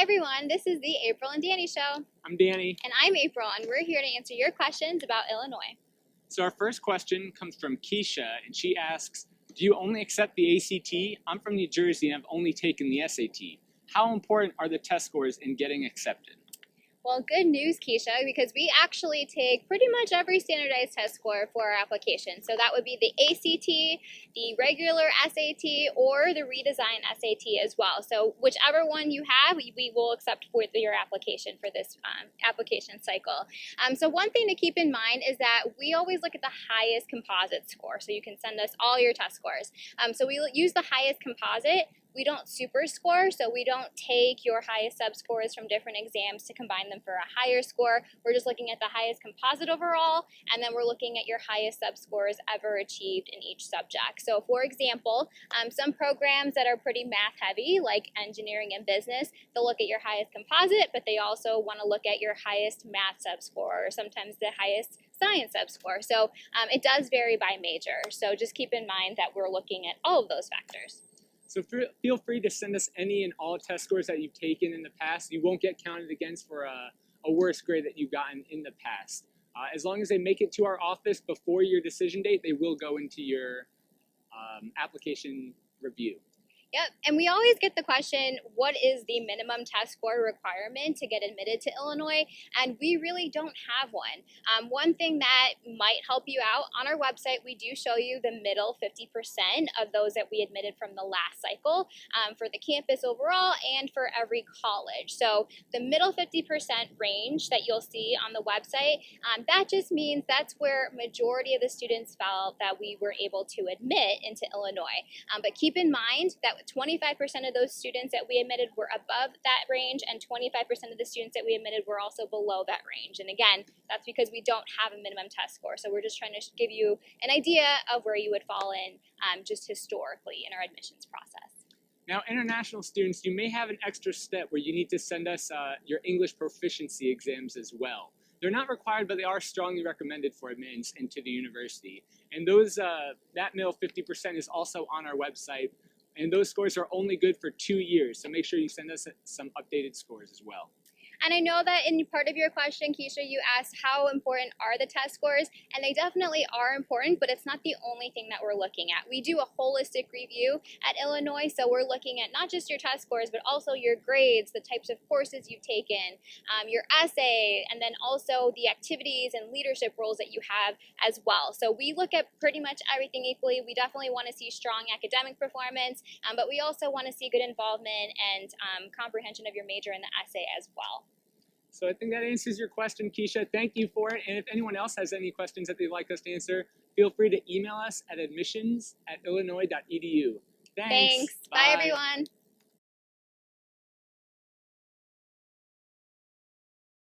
everyone, this is the April and Danny Show. I'm Danny. And I'm April, and we're here to answer your questions about Illinois. So our first question comes from Keisha, and she asks, do you only accept the ACT? I'm from New Jersey and I've only taken the SAT. How important are the test scores in getting accepted? Well, good news, Keisha, because we actually take pretty much every standardized test score for our application. So that would be the ACT, the regular SAT, or the redesigned SAT as well. So whichever one you have, we will accept for your application for this application cycle. So one thing to keep in mind is that we always look at the highest composite score. So you can send us all your test scores. So we use the highest composite. We don't super score, so we don't take your highest sub scores from different exams to combine them for a higher score. We're just looking at the highest composite overall, and then we're looking at your highest sub scores ever achieved in each subject. So for example, some programs that are pretty math heavy, like engineering and business, they'll look at your highest composite, but they also want to look at your highest math sub score, or sometimes the highest science sub score. So it does vary by major. So just keep in mind that we're looking at all of those factors. So feel free to send us any and all test scores that you've taken in the past. You won't get counted against for a worse grade that you've gotten in the past. As long as they make it to our office before your decision date, they will go into your application review. Yep, and we always get the question, what is the minimum test score requirement to get admitted to Illinois? And we really don't have one. One thing that might help you out, on our website, we do show you the middle 50% of those that we admitted from the last cycle for the campus overall and for every college. So the middle 50% range that you'll see on the website, that just means that's where majority of the students felt that we were able to admit into Illinois. But keep in mind that 25% of those students that we admitted were above that range, and 25% of the students that we admitted were also below that range. And again, that's because we don't have a minimum test score. So we're just trying to give you an idea of where you would fall in just historically in our admissions process. Now, international students, you may have an extra step where you need to send us your English proficiency exams as well. They're not required, but they are strongly recommended for admittance into the university. And those that middle 50% is also on our website. And those scores are only good for 2 years, so make sure you send us some updated scores as well. And I know that in part of your question, Keisha, you asked how important are the test scores, and they definitely are important, but it's not the only thing that we're looking at. We do a holistic review at Illinois, so we're looking at not just your test scores, but also your grades, the types of courses you've taken, your essay, and then also the activities and leadership roles that you have as well. So we look at pretty much everything equally. We definitely want to see strong academic performance, but we also want to see good involvement and comprehension of your major in the essay as well. So I think that answers your question, Keisha. Thank you for it. And if anyone else has any questions that they'd like us to answer, feel free to email us at admissions@illinois.edu. Thanks. Bye, everyone.